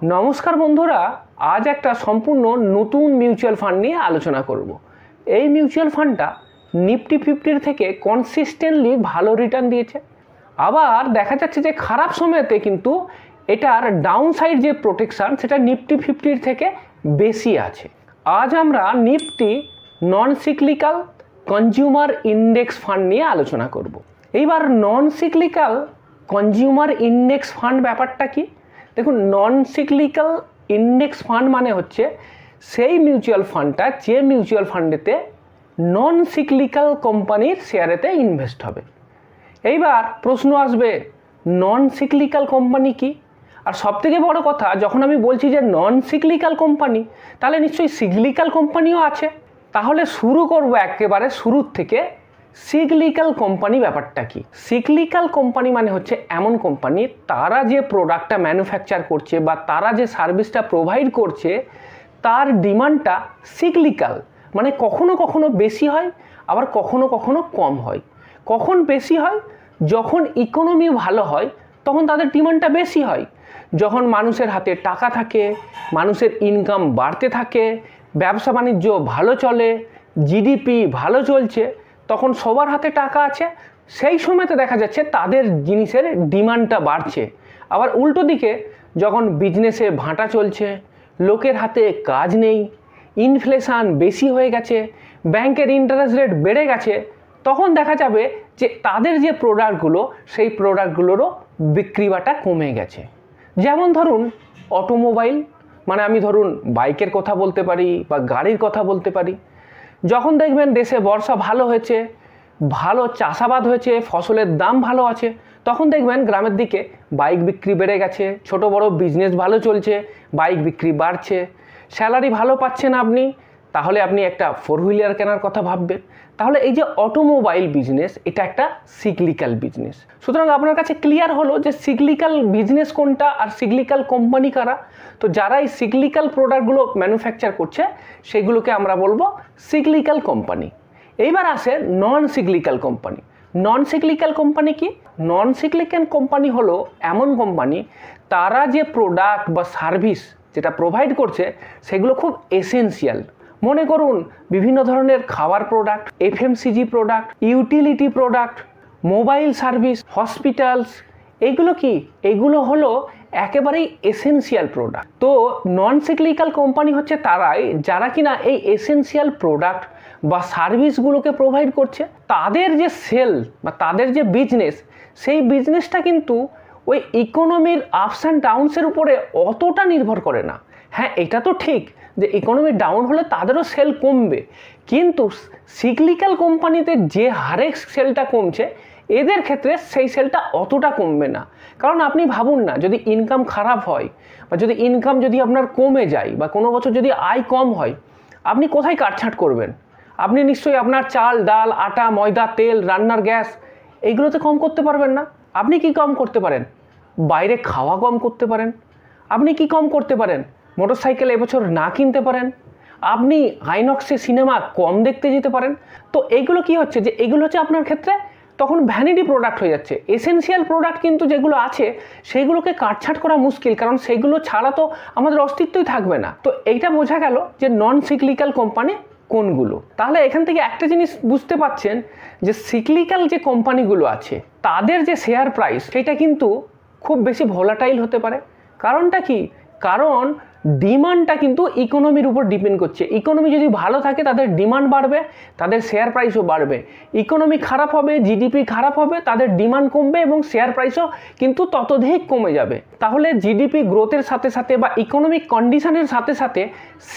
নমস্কার বন্ধুরা, আজ একটা সম্পূর্ণ নতুন মিউচুয়াল ফান্ড নিয়ে আলোচনা করব। এই মিউচুয়াল ফান্ডটা নিফটি 50 থেকে কনসিস্টেন্টলি ভালো রিটার্ন দিয়েছে। আবার দেখা যাচ্ছে যে খারাপ সময়তে কিন্তু এটার ডাউন সাইড যে প্রোটেকশান সেটা নিফটি 50 থেকে বেশি আছে। আজ আমরা নিফটি নন সিক্লিক্যাল কনজিউমার ইন্ডেক্স ফান্ড নিয়ে আলোচনা করব। এইবার নন সিক্লিক্যাল কনজিউমার ইন্ডেক্স ফান্ড ব্যাপারটা কি? দেখুন, নন সিক্লিক্যাল ইন্ডেক্স ফান্ড মানে হচ্ছে সেই মিউচুয়াল ফান্ডটা যে মিউচুয়াল ফান্ডেতে নন সিক্লিক্যাল কোম্পানির শেয়ারেতে ইনভেস্ট হবে। এইবার প্রশ্ন আসবে, নন সিক্লিক্যাল কোম্পানি কি? আর সবথেকে বড় কথা, যখন আমি বলছি যে নন সিক্লিক্যাল কোম্পানি, তাহলে নিশ্চয়ই সিক্লিক্যাল কোম্পানিও আছে। তাহলে শুরু করব একেবারে শুরুর থেকে। সিক্লিক্যাল কোম্পানি ব্যাপারটা কি? সিক্লিক্যাল কোম্পানি মানে হচ্ছে এমন কোম্পানি, তারা যে প্রোডাক্টটা ম্যানুফ্যাকচার করছে বা তারা যে সার্ভিসটা প্রোভাইড করছে তার ডিমান্ডটা সিক্লিক্যাল, মানে কখনো কখনো বেশি হয় আবার কখনো কখনো কম হয়। কখন বেশি হয়? যখন ইকোনমি ভালো হয় তখন তাদের ডিমান্ডটা বেশি হয়। যখন মানুষের হাতে টাকা থাকে, মানুষের ইনকাম বাড়তে থাকে, ব্যবসা বাণিজ্য ভালো চলে, জিডিপি ভালো চলছে, তখন সবার হাতে টাকা আছে, সেই সময়তে দেখা যাচ্ছে তাদের জিনিসের ডিমান্ডটা বাড়ছে। আবার উল্টো দিকে যখন বিজনেসে ভাঁটা চলছে, লোকের হাতে কাজ নেই, ইনফ্লেশন বেশি হয়ে গেছে, ব্যাংকের ইন্টারেস্ট রেট বেড়ে গেছে, তখন দেখা যাবে যে তাদের যে প্রোডাক্টগুলো সেই প্রোডাক্টগুলোরও বিক্রি বাটা কমে গেছে। যেমন ধরুন অটোমোবাইল, মানে আমি ধরুন বাইকের কথা বলতে পারি বা গাড়ির কথা বলতে পারি। যখন দেখবেন দেশে বর্ষা ভালো হয়েছে, ভালো চাষাবাদ হয়েছে, ফসলের দাম ভালো আছে, তখন দেখবেন গ্রামের দিকে বাইক বিক্রি বেড়ে গেছে, ছোট বড় বিজনেস ভালো চলছে, বাইক বিক্রি বাড়ছে। স্যালারি ভালো পাচ্ছেন আপনি, তাহলে আপনি একটা 4 হুইলার কেনার কথা ভাববেন। তাহলে এই যে অটোমোবাইল বিজনেস, এটা একটা সিক্লিক্যাল বিজনেস। সুতরাং আপনার কাছে ক্লিয়ার হলো যে সিক্লিক্যাল বিজনেস কোনটা আর সিক্লিক্যাল কোম্পানি কারা। তো যারা এই সিক্লিক্যাল প্রোডাক্টগুলো ম্যানুফ্যাকচার করছে সেগুলোকে আমরা বলবো সিক্লিক্যাল কোম্পানি। এইবার আসে নন সিক্লিক্যাল কোম্পানি। নন সিক্লিক্যাল কোম্পানি কি? নন সিক্লিক্যাল কোম্পানি হলো এমন কোম্পানি, তারা যে প্রোডাক্ট বা সার্ভিস যেটা প্রোভাইড করছে সেগুলো খুব এসেনশিয়াল। মনে করুন বিভিন্ন ধরনের খাবার product, FMCG product, utility product, mobile service, hospitals, এইগুলো কি? এগুলো হলো একেবারেই এসেনশিয়াল প্রোডাক্ট। তো নন সিক্লিক্যাল কোম্পানি হচ্ছে তারাই যারা কিনা এই এসেনশিয়াল প্রোডাক্ট বা সার্ভিসগুলোকে প্রোভাইড করছে। তাদের যে সেল বা তাদের যে বিজনেস, সেই বিজনেসটা কিন্তু ওই ইকোনমির আপস অ্যান্ড ডাউনসের উপরে অতটা নির্ভর করে না। হ্যাঁ, এটা তো ঠিক যে ইকোনমি ডাউন হলে তাদেরও সেল কমবে, কিন্তু সিক্লিক্যাল কোম্পানিতে যে হারে সেলটা কমছে, এদের ক্ষেত্রে সেই সেলটা অতটা কমবে না। কারণ আপনি ভাবুন না, যদি ইনকাম খারাপ হয় বা যদি ইনকাম যদি আপনার কমে যায় বা কোনো বছর যদি আয় কম হয়, আপনি কোথায় কাটছাঁট করবেন? আপনি নিশ্চয়ই আপনার চাল, ডাল, আটা, ময়দা, তেল, রান্নার গ্যাস, এইগুলোতে কম করতে পারবেন না। আপনি কি কম করতে পারেন? বাইরে খাওয়া কম করতে পারেন। আপনি কি কম করতে পারেন? মোটরসাইকেল এবছর না কিনতে পারেন। আপনি আইনক্সে সিনেমা কম দেখতে যেতে পারেন। তো এইগুলো কি হচ্ছে, যে এগুলো হচ্ছে আপনার ক্ষেত্রে তখন ভ্যানিটি প্রোডাক্ট হয়ে যাচ্ছে। এসেনশিয়াল প্রোডাক্ট কিন্তু যেগুলো আছে সেইগুলোকে কাটছাঁট করা মুশকিল, কারণ সেইগুলো ছাড়া তো আমাদের অস্তিত্বই থাকবে না। তো এইটা বোঝা গেল যে নন সিক্লিক্যাল কোম্পানি কোনগুলো। তাহলে এখান থেকে একটা জিনিস বুঝতে পাচ্ছেন যে সিক্লিক্যাল যে কোম্পানিগুলো আছে তাদের যে শেয়ার প্রাইস সেটা কিন্তু খুব বেশি ভোলাটাইল হতে পারে। কারণটা কি? কারণ ডিমান্ডটা কিন্তু ইকোনমির উপর ডিপেন্ড করছে। ইকোনমি যদি ভালো থাকে তাদের ডিমান্ড বাড়বে, তাদের শেয়ার প্রাইসও বাড়বে। ইকোনমি খারাপ হবে, জিডিপি খারাপ হবে, তাদের ডিমান্ড কমবে এবং শেয়ার প্রাইসও কিন্তু ততোধিক কমে যাবে। তাহলে জিডিপি গ্রোথের সাথে সাথে বা ইকোনমিক কন্ডিশনের সাথে সাথে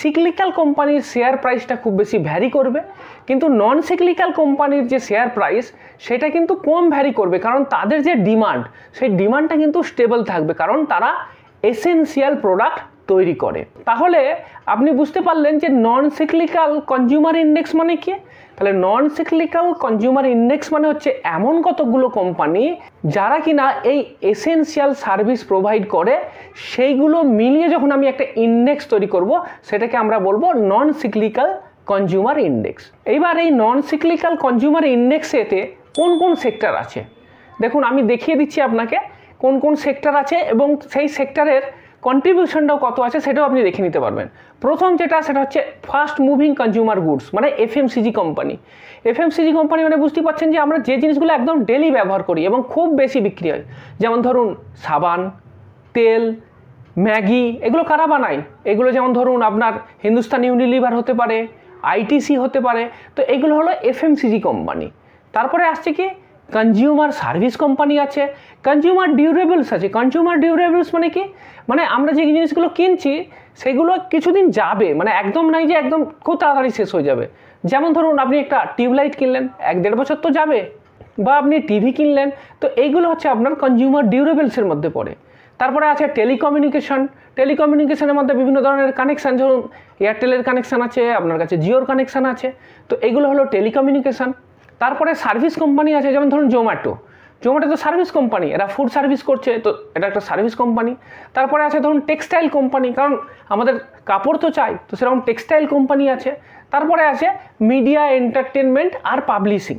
সিক্লিক্যাল কোম্পানির শেয়ার প্রাইসটা খুব বেশি ভ্যারি করবে, কিন্তু নন সিক্লিক্যাল কোম্পানির যে শেয়ার প্রাইস সেটা কিন্তু কম ভ্যারি করবে, কারণ তাদের যে ডিমান্ড সেই ডিমান্ডটা কিন্তু স্টেবল থাকবে, কারণ তারা এসেনশিয়াল প্রোডাক্ট তৈরি করে। তাহলে আপনি বুঝতে পারলেন যে নন সিক্লিক্যাল কনজিউমার ইন্ডেক্স মানে কি। তাহলে নন সিক্লিক্যাল কনজিউমার ইন্ডেক্স মানে হচ্ছে এমন কতগুলো কোম্পানি যারা কিনা এই এসেনশিয়াল সার্ভিস প্রোভাইড করে, সেইগুলো মিলিয়ে যখন আমি একটা ইন্ডেক্স তৈরি করব সেটাকে আমরা বলবো নন সিক্লিক্যাল কনজিউমার ইন্ডেক্স। এইবার এই নন সিক্লিক্যাল কনজিউমার ইন্ডেক্সেতে কোন কোন সেক্টর আছে দেখুন, আমি দেখিয়ে দিচ্ছি আপনাকে কোন কোন সেক্টর আছে এবং সেই সেক্টরের কন্ট্রিবিউশনটাও কত আছে সেটাও আপনি দেখে নিতে পারবেন। প্রথম যেটা সেটা হচ্ছে ফাস্ট মুভিং কনজিউমার গুডস, মানে এফএমসিজি কোম্পানি। এফএমসিজি কোম্পানি মানে বুঝতেই পারছেন যে আমরা যে জিনিসগুলো একদম ডেলি ব্যবহার করি এবং খুব বেশি বিক্রি হয়, যেমন ধরুন সাবান, তেল, ম্যাগি, এগুলো কারা বানায়? এগুলো যেমন ধরুন আপনার হিন্দুস্তান ইউনিলিভার হতে পারে, আইটিসি হতে পারে। তো এগুলো হলো এফএমসিজি কোম্পানি। তারপরে আসছে কি কনজিউমার সার্ভিস কোম্পানি আছে, কনজিউমার ডিউরেবলস আছে। কনজিউমার ডিউরেবলস মানে কি, মানে আমরা যে জিনিসগুলো কিনছি সেগুলো কিছুদিন যাবে, মানে একদম নাই যে একদম খুব তাড়াতাড়ি শেষ হয়ে যাবে। যেমন ধরুন আপনি একটা টিউবলাইট কিনলেন, 1-1.5 বছর তো যাবে, বা আপনি টিভি কিনলেন, তো এইগুলো হচ্ছে আপনার কনজিউমার ডিউরেবলসের মধ্যে পড়ে। তারপরে আছে টেলিকমিউনিকেশন। টেলিকমিউনিকেশনের মধ্যে বিভিন্ন ধরনের কানেকশান, ধরুন এয়ারটেলের কানেকশান আছে, আপনার কাছে জিওর কানেকশান আছে, তো এগুলো হলো টেলিকমিউনিকেশন। তারপরে সার্ভিস কোম্পানি আছে, যেমন ধরুন জোম্যাটো। জোম্যাটো তো সার্ভিস কোম্পানি, এরা ফুড সার্ভিস করছে, তো এটা একটা সার্ভিস কোম্পানি। তারপরে আছে ধরুন টেক্সটাইল কোম্পানি, কারণ আমাদের কাপড় তো চাই, তো সেরকম টেক্সটাইল কোম্পানি আছে। তারপরে আছে মিডিয়া, এন্টারটেনমেন্ট আর পাবলিশিং,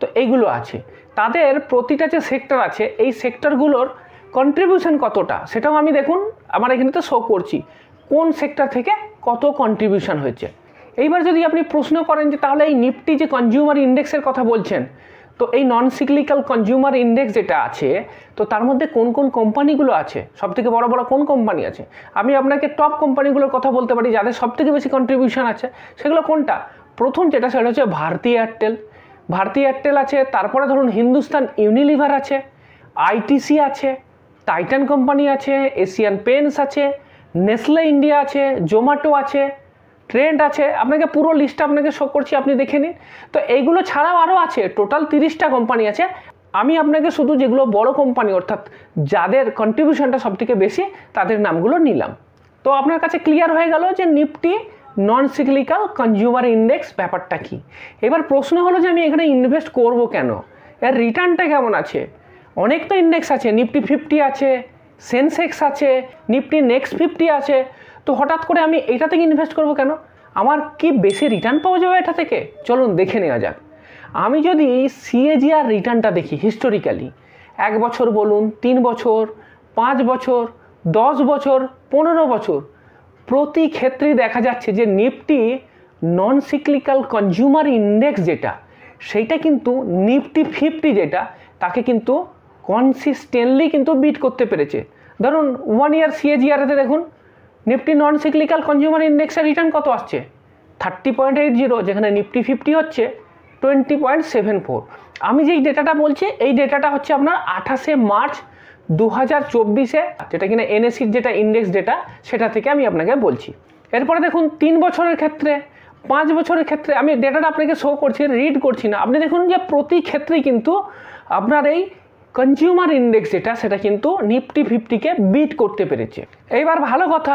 তো এইগুলো আছে। তাদের প্রতিটা যে সেক্টর আছে, এই সেক্টরগুলোর কন্ট্রিবিউশন কতটা সেটাও আমি দেখুন আমার এখানে তো শো করছি কোন সেক্টর থেকে কত কন্ট্রিবিউশন হয়েছে। এইবার যদি আপনি প্রশ্ন করেন যে তাহলে এই নিফটি যে কনজিউমার ইন্ডেক্সের কথা বলছেন, তো এই নন সিক্লিক্যাল কনজিউমার ইন্ডেক্স যেটা আছে, তো তার মধ্যে কোন কোন কোম্পানিগুলো আছে, সবথেকে বড় বড় কোন কোম্পানি আছে? আমি আপনাকে টপ কোম্পানিগুলোর কথা বলতে পারি যাদের সবথেকে বেশি কন্ট্রিবিউশন আছে। সেগুলো কোনটা? প্রথম যেটা সেটা হচ্ছে ভারতী এয়ারটেল। ভারতী এয়ারটেল আছে, তারপরে ধরুন হিন্দুস্তান ইউনিলিভার আছে, আইটিসি আছে, টাইটান কোম্পানি আছে, এশিয়ান পেন্টস আছে, নেসলে ইন্ডিয়া আছে, জোম্যাটো আছে, ট্রেন্ড আছে। আপনাকে পুরো লিস্টটা আপনাকে শো করছি, আপনি দেখে নিন। তো এইগুলো ছাড়াও আরও আছে, টোটাল 30টা কোম্পানি আছে। আমি আপনাকে শুধু যেগুলো বড় কোম্পানি, অর্থাৎ যাদের কন্ট্রিবিউশনটা সবথেকে বেশি, তাদের নামগুলো নিলাম। তো আপনার কাছে ক্লিয়ার হয়ে গেল যে নিফটি নন সিক্লিক্যাল কনজিউমার ইন্ডেক্স ব্যাপারটা কি। এবার প্রশ্ন হলো যে আমি এখানে ইনভেস্ট করব কেন, এর রিটার্নটা কেমন আছে? অনেক তো ইন্ডেক্স আছে, নিফটি 50 আছে, সেন্সেক্স আছে, নিফটি নেক্সট 50 আছে, তো হঠাৎ করে আমি এটা থেকে ইনভেস্ট করব কেন? আমার কি বেশি রিটার্ন পাওয়া যাবে এটা থেকে? চলুন দেখে নেওয়া যাক। আমি যদি সিএজিআর রিটার্নটা দেখি হিস্টোরিক্যালি, 1 বছর বলুন, 3 বছর, 5 বছর, 10 বছর, 15 বছর, প্রতি ক্ষেত্রেই দেখা যাচ্ছে যে নিফটি নন সিক্লিক্যাল কনজিউমার ইন্ডেক্স যেটা, সেইটা কিন্তু নিফটি 50 যেটা, তাকে কিন্তু কনসিস্টেন্টলি কিন্তু বিট করতে পেরেছে। ধরুন 1 ইয়ার সিএজিআরতে দেখুন নিফটি নন সিক্লিক্যাল কনজিউমার ইন্ডেক্সের রিটার্ন কত আসছে? 30.80, যেখানে নিফটি 50 হচ্ছে 20.74। আমি যেই ডেটাটা বলছি এই ডেটাটা হচ্ছে আপনার 28শে মার্চ 2024-এ, যেটা কিনা এনএসির যেটা ইন্ডেক্স ডেটা, সেটা থেকে আমি আপনাকে বলছি। এরপরে দেখুন 3 বছরের ক্ষেত্রে, 5 বছরের ক্ষেত্রে, আমি ডেটাটা আপনাকে শো করছি, রিড করছি না, আপনি দেখুন যে প্রতি ক্ষেত্রেই কিন্তু আপনার এই কনজিউমার ইন্ডেক্স যেটা, সেটা কিন্তু নিফটি 50-কে বিট করতে পেরেছে। এইবার ভালো কথা,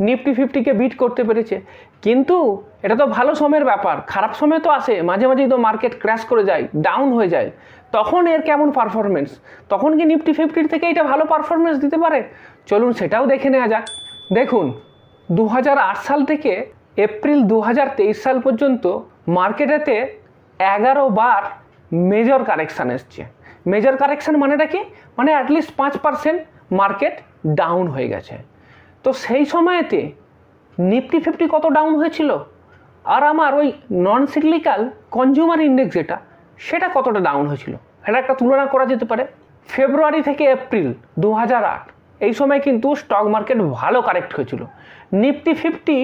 নিফটি 50-কে বিট করতে পেরেছে, কিন্তু এটা তো ভালো সময়ের ব্যাপার, খারাপ সময় তো আসে, মাঝে মাঝেই তো মার্কেট ক্র্যাশ করে যায়, ডাউন হয়ে যায়, তখন এর কেমন পারফরমেন্স? তখন কি নিফটি 50 থেকে এটা ভালো পারফরমেন্স দিতে পারে? চলুন সেটাও দেখে নেওয়া যাক। দেখুন 2008 সাল থেকে এপ্রিল 2023 সাল পর্যন্ত মার্কেটেতে 11 বার মেজর কারেকশান এসছে। মেজর কারেকশান মানেটা কি? মানে অ্যাটলিস্ট 5% মার্কেট ডাউন হয়ে গেছে। তো সেই সময়েতে নিফটি 50 কত ডাউন হয়েছিল, আর আমার ওই নন সিক্লিক্যাল কনজিউমার ইন্ডেক্স যেটা, সেটা কতটা ডাউন হয়েছিল, এটা একটা তুলনা করা যেতে পারে। ফেব্রুয়ারি থেকে এপ্রিল 2008 এই সময় কিন্তু স্টক মার্কেট ভালো কারেক্ট হয়েছিল। নিফটি 50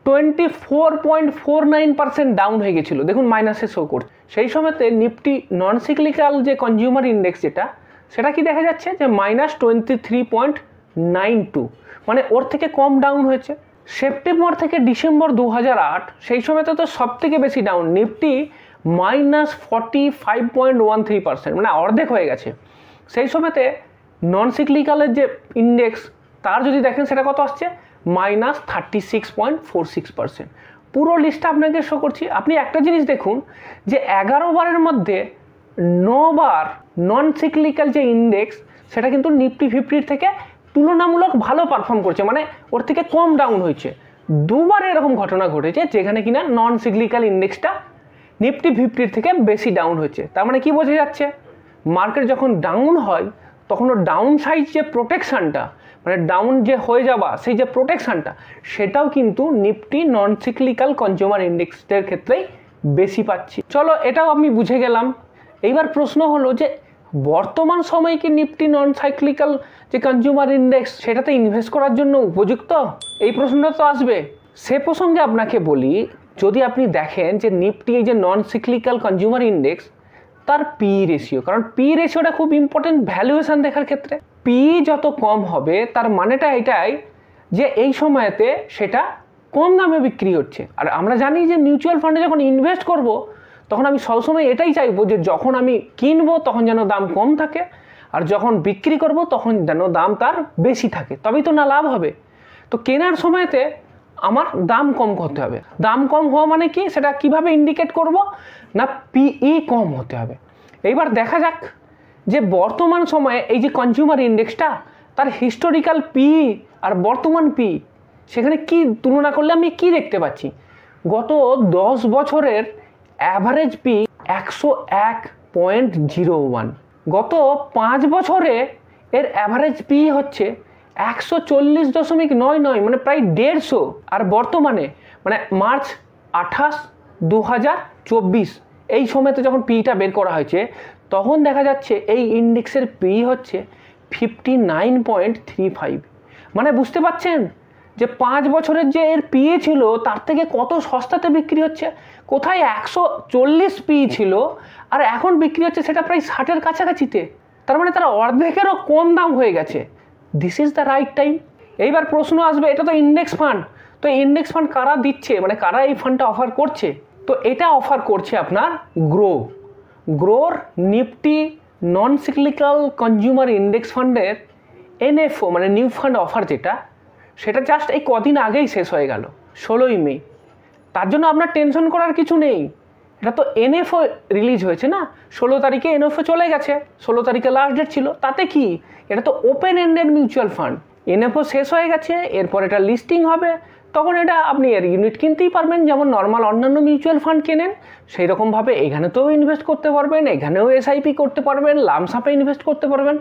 24.49% ডাউন হয়ে গেছিলো, দেখুন মাইনাসে শো করছে। সেই সময়তে নিফটি নন সিক্লিক্যাল যে কনজিউমার ইন্ডেক্স যেটা, সেটা কি দেখা যাচ্ছে যে -23.92, মানে ওর থেকে কম ডাউন হয়েছে। সেপ্টেম্বর থেকে ডিসেম্বর 2008 সেই সময়তে তো সব থেকে বেশি ডাউন, নিফটি -45.13%, মানে অর্ধেক হয়ে গেছে। সেই সময়তে নন সিক্লিক্যালের যে ইন্ডেক্স, তার যদি দেখেন সেটা কত আসছে, -36.46%। পুরো লিস্টটা আপনাকে শো করছি। আপনি একটা জিনিস দেখুন যে 11 বারের মধ্যে 9 বার নন সিক্লিক্যাল যে ইন্ডেক্স, সেটা কিন্তু নিফটি 50 থেকে তুলনামূলক ভালো পারফর্ম করছে, মানে ওর থেকে কম ডাউন হয়েছে। 2 বার এরকম ঘটনা ঘটেছে যেখানে কিনা নন সিক্লিক্যাল ইন্ডেক্সটা নিফটি 50 থেকে বেশি ডাউন হয়েছে। তার মানে কি বোঝা যাচ্ছে, মার্কেট যখন ডাউন হয় তখন ওর ডাউন সাইড যে প্রোটেকশানটা, মানে ডাউন যে হয়ে যাওয়া সেই যে প্রোটেকশানটা, সেটাও কিন্তু নিফটি নন সাইক্লিক্যাল কনজিউমার ইন্ডেক্সের ক্ষেত্রেই বেশি পাচ্ছি। চলো এটাও আমি বুঝে গেলাম। এইবার প্রশ্ন হলো যে বর্তমান সময়ে কি নিফটি নন সাইক্লিক্যাল যে কনজিউমার ইন্ডেক্স সেটাতে ইনভেস্ট করার জন্য উপযুক্ত? এই প্রশ্নটা তো আসবে। সে প্রসঙ্গে আপনাকে বলি, যদি আপনি দেখেন যে নিফটি এই যে নন সাইক্লিক্যাল কনজিউমার ইন্ডেক্স, তার পি রেশিও, কারণ পি রেশিওটা খুব ইম্পর্টেন্ট ভ্যালুয়েশন দেখার ক্ষেত্রে। পি যত কম হবে তার মানেটা এটাই যে এই সময়তে সেটা কম দামে বিক্রি হচ্ছে। আর আমরা জানি যে মিউচুয়াল ফান্ডে যখন ইনভেস্ট করব তখন আমি সবসময় এটাই চাইবো যে যখন আমি কিনবো তখন যেন দাম কম থাকে, আর যখন বিক্রি করব তখন যেন দাম তার বেশি থাকে, তবেই তো না লাভ হবে। তো কেনার সময়তে আমার দাম কম করতে হবে। দাম কম হওয়া মানে কি, সেটা কিভাবে ইন্ডিকেট করব না, পিই কম হতে হবে। এইবার দেখা যাক যে বর্তমান সময়ে এই যে কনজিউমার ইন্ডেক্সটা, তার হিস্টোরিক্যাল পি আর বর্তমান পি সেখানে কি তুলনা করলে আমি কি দেখতে পাচ্ছি। গত 10 বছরের অ্যাভারেজ পি 101.01, গত 5 বছরে এর অ্যাভারেজ পি হচ্ছে 140.99, মানে প্রায় 150। আর বর্তমানে মানে মার্চ 28, 2024 এই সময়তে যখন পিটা বের করা হয়েছে তখন দেখা যাচ্ছে এই ইন্ডেক্সের পি হচ্ছে 59.35। মানে বুঝতে পারছেন যে 5 বছরের যে এর পি ছিল তার থেকে কত সস্তাতে বিক্রি হচ্ছে। কোথায় 140 পি ছিল আর এখন বিক্রি হচ্ছে সেটা প্রায় 60-এর কাছাকাছিতে। তার মানে তারা অর্ধেকেরও কম দাম হয়ে গেছে। This is the right time. এইবার প্রশ্ন আসবে, এটা তো ইন্ডেক্স ফান্ড, তো ইন্ডেক্স ফান্ড কারা দিচ্ছে, মানে কারা এই ফান্ডটা অফার করছে? তো এটা অফার করছে আপনার গ্রোর নিফটি নন সাইক্লিক্যাল কনজিউমার ইন্ডেক্স ফান্ডের এনএফও মানে নিউ ফান্ড অফার, সেটা জাস্ট এই কদিন আগেই শেষ হয়ে গেল, 16ই মে। তার জন্য আপনার টেনশন করার কিছু নেই। এটা তো এনএফও রিলিজ হয়েছে না, 16 তারিখে এনএফও চলে গেছে, 16 তারিখে লাস্ট ডেট ছিল। তাতে কি, এটা তো open ended mutual fund. NFO শেষ হয়ে গেছে, এরপর এটা লিস্টিং হবে, তখন এটা আপনি এর ইউনিট কিনতেই পারবেন, যেমন নর্মাল অন্যান্য মিউচুয়াল ফান্ড কেনেন সেই রকমভাবে এখানেতেও ইনভেস্ট করতে পারবেন, এখানেও এসআইপি করতে পারবেন, লামসাপে ইনভেস্ট করতে পারবেন।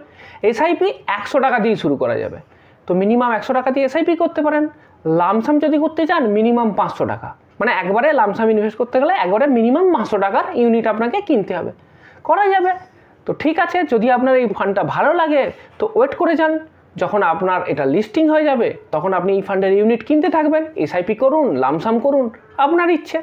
এসআইপি 100 টাকা দিয়ে শুরু করা যাবে, তো মিনিমাম 100 টাকা দিয়ে এসআইপি করতে পারেন। লামসাম যদি করতে চান মিনিমাম 500 টাকা, মানে একবারে লামসাম ইনভেস্ট করতে গেলে একবারে মিনিমাম 500 টাকার ইউনিট আপনাকে কিনতে হবে, করা যাবে। তো ঠিক আছে, যদি আপনার এই ফান্ডটা ভালো লাগে তো ওয়েট করে যান, যখন আপনার এটা লিস্টিং হয়ে যাবে তখন আপনি এই ফান্ডের ইউনিট কিনতে থাকবেন, এসআইপি করুন, লামসাম করুন, আপনার ইচ্ছে।